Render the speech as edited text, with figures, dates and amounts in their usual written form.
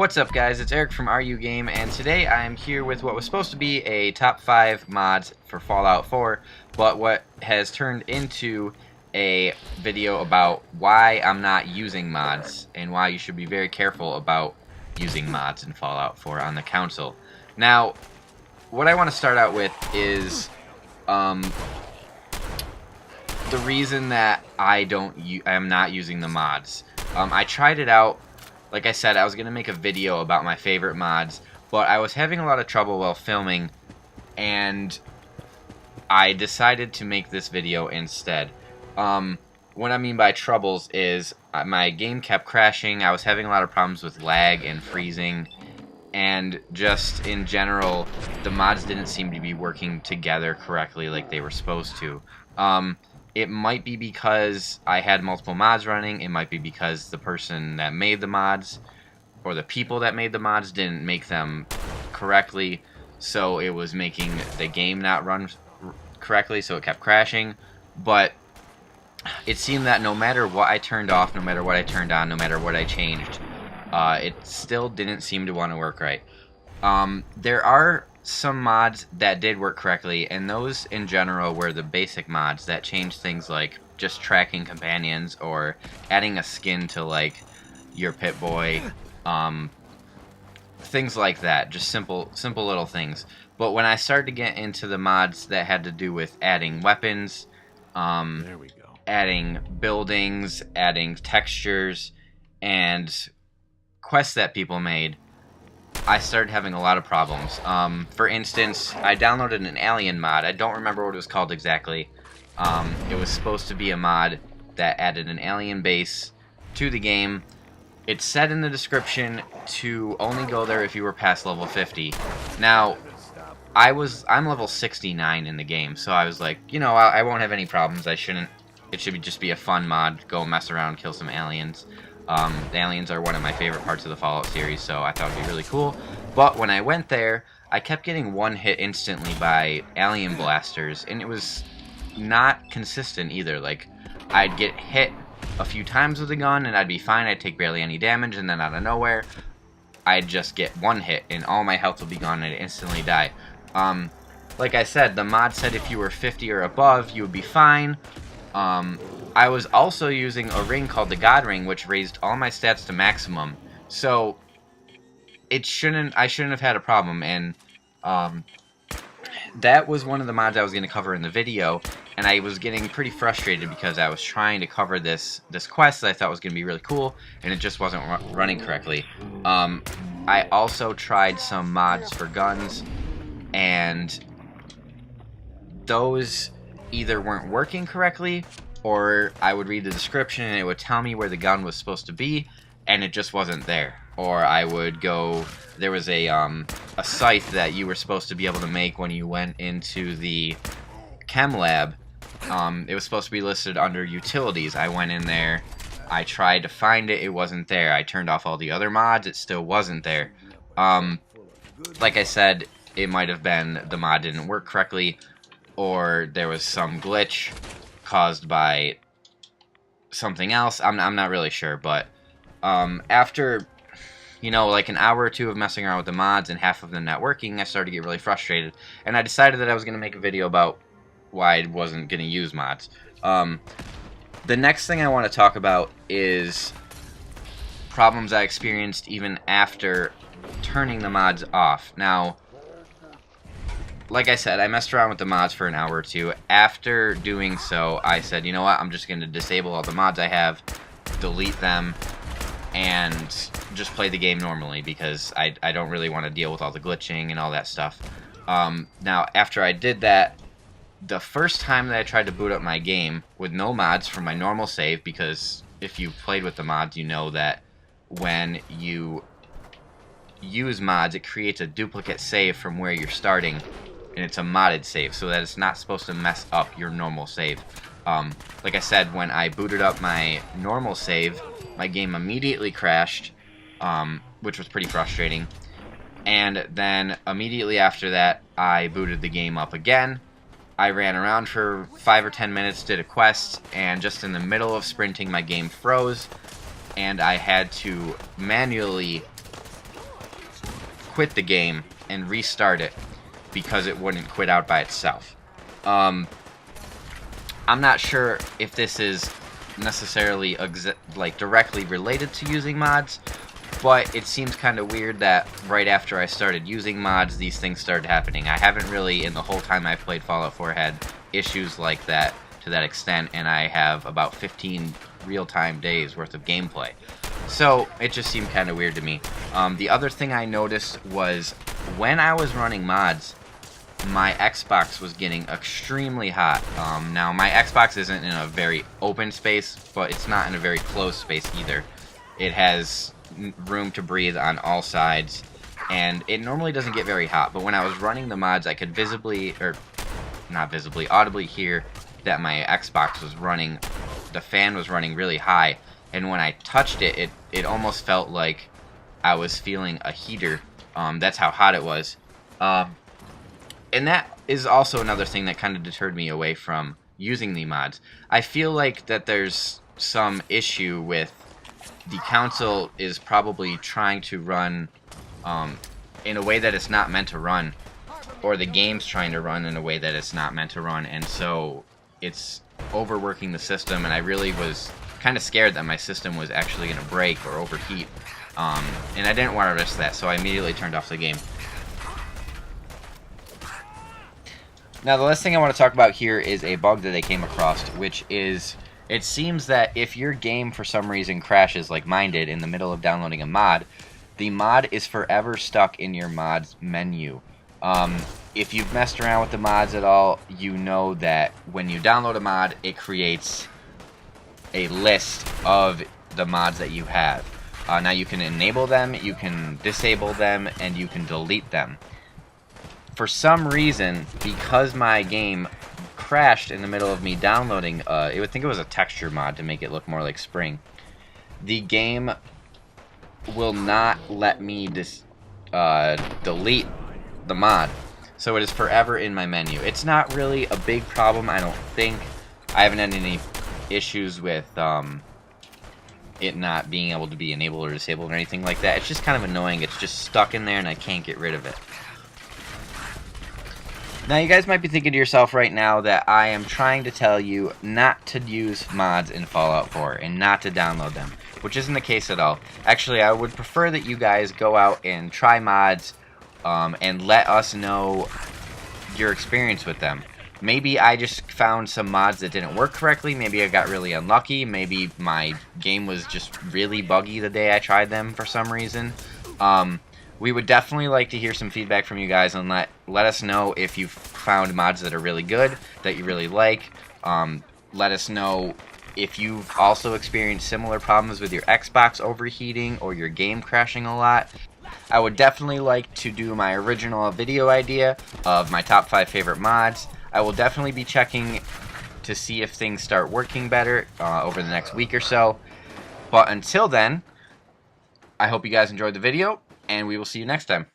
What's up, guys? It's Eric from RU Game, and today I am here with what was supposed to be a top 5 mods for Fallout 4, but what has turned into a video about why I'm not using mods and why you should be very careful about using mods in Fallout 4 on the console. Now, what I want to start out with is the reason that I am not using the mods. I tried it out. Like I said, I was going to make a video about my favorite mods, but I was having a lot of trouble while filming, and I decided to make this video instead. What I mean by troubles is my game kept crashing, I was having a lot of problems with lag and freezing, and just in general, the mods didn't seem to be working together correctly like they were supposed to. It might be because I had multiple mods running, it might be because the person that made the mods, or the people that made the mods, didn't make them correctly, so it was making the game not run correctly, so it kept crashing. But it seemed that no matter what I turned off, no matter what I turned on, no matter what I changed, it still didn't seem to want to work right. There are some mods that did work correctly, and those in general were the basic mods that changed things like just tracking companions or adding a skin to like your Pip-Boy, things like that, just simple little things. But when I started to get into the mods that had to do with adding weapons, There we go. adding buildings, adding textures, and quests that people made, I started having a lot of problems. For instance, I downloaded an alien mod. I don't remember what it was called exactly. It was supposed to be a mod that added an alien base to the game. It said in the description to only go there if you were past level 50. Now, I'm level 69 in the game, so I was like, you know, I won't have any problems. It should just be a fun mod. Go mess around, kill some aliens. The aliens are one of my favorite parts of the Fallout series, so I thought it'd be really cool. But when I went there, I kept getting one hit instantly by alien blasters, and it was not consistent either. Like, I'd get hit a few times with a gun, and I'd be fine, I'd take barely any damage, and then out of nowhere, I'd just get one hit, and all my health would be gone, and I'd instantly die. Like I said, the mod said if you were 50 or above, you would be fine. I was also using a ring called the God Ring, which raised all my stats to maximum. So I shouldn't have had a problem, and that was one of the mods I was going to cover in the video, and I was getting pretty frustrated because I was trying to cover this quest that I thought was going to be really cool, and it just wasn't running correctly. I also tried some mods for guns, and those either weren't working correctly, or I would read the description and it would tell me where the gun was supposed to be, and it just wasn't there. Or I would go, there was a scythe that you were supposed to be able to make when you went into the chem lab. It was supposed to be listed under utilities. I went in there, I tried to find it, it wasn't there. I turned off all the other mods, it still wasn't there. Like I said, it might have been the mod didn't work correctly, or there was some glitch caused by something else. I'm not really sure, but after, you know, like an hour or two of messing around with the mods and half of them not working, I started to get really frustrated, and I decided that I was going to make a video about why I wasn't going to use mods. The next thing I want to talk about is problems I experienced even after turning the mods off. Now, like I said, I messed around with the mods for an hour or two. After doing so, I said, you know what, I'm just going to disable all the mods I have, delete them, and just play the game normally, because I don't really want to deal with all the glitching and all that stuff. Now, after I did that, the first time that I tried to boot up my game with no mods from my normal save, because if you played with the mods, you know that when you use mods, it creates a duplicate save from where you're starting, and it's a modded save, so that it's not supposed to mess up your normal save. Like I said, when I booted up my normal save, my game immediately crashed, which was pretty frustrating. And then immediately after that, I booted the game up again. I ran around for 5 or 10 minutes, did a quest, and just in the middle of sprinting, my game froze, and I had to manually quit the game and restart it because it wouldn't quit out by itself. I'm not sure if this is necessarily like directly related to using mods, but it seems kind of weird that right after I started using mods, these things started happening. I haven't really, in the whole time I've played Fallout 4, had issues like that to that extent, and I have about 15 real-time days worth of gameplay. So it just seemed kind of weird to me. The other thing I noticed was when I was running mods, my Xbox was getting extremely hot. Now, my Xbox isn't in a very open space, but it's not in a very closed space either. It has room to breathe on all sides, and it normally doesn't get very hot, but when I was running the mods, I could visibly, or not visibly, audibly hear that my Xbox was running, the fan was running really high, and when I touched it, it almost felt like I was feeling a heater. That's how hot it was. And that is also another thing that kind of deterred me away from using the mods. I feel like that there's some issue with the console is probably trying to run in a way that it's not meant to run, or the game's trying to run in a way that it's not meant to run, and so it's overworking the system, and I really was kind of scared that my system was actually going to break or overheat, and I didn't want to risk that, so I immediately turned off the game. Now, the last thing I want to talk about here is a bug that I came across, which is, it seems that if your game for some reason crashes like mine did in the middle of downloading a mod, the mod is forever stuck in your mods menu. If you've messed around with the mods at all, you know that when you download a mod, it creates a list of the mods that you have. Now, you can enable them, you can disable them, and you can delete them. For some reason, because my game crashed in the middle of me downloading, I would think it was a texture mod to make it look more like spring, the game will not let me delete the mod. So it is forever in my menu. It's not really a big problem, I don't think. I haven't had any issues with it not being able to be enabled or disabled or anything like that. It's just kind of annoying. It's just stuck in there and I can't get rid of it. Now, you guys might be thinking to yourself right now that I am trying to tell you not to use mods in Fallout 4 and not to download them, which isn't the case at all. Actually, I would prefer that you guys go out and try mods and let us know your experience with them. Maybe I just found some mods that didn't work correctly. Maybe I got really unlucky. Maybe my game was just really buggy the day I tried them for some reason. We would definitely like to hear some feedback from you guys and let us know if you've found mods that are really good, that you really like. Let us know if you've also experienced similar problems with your Xbox overheating or your game crashing a lot. I would definitely like to do my original video idea of my top 5 favorite mods. I will definitely be checking to see if things start working better over the next week or so. But until then, I hope you guys enjoyed the video, and we will see you next time.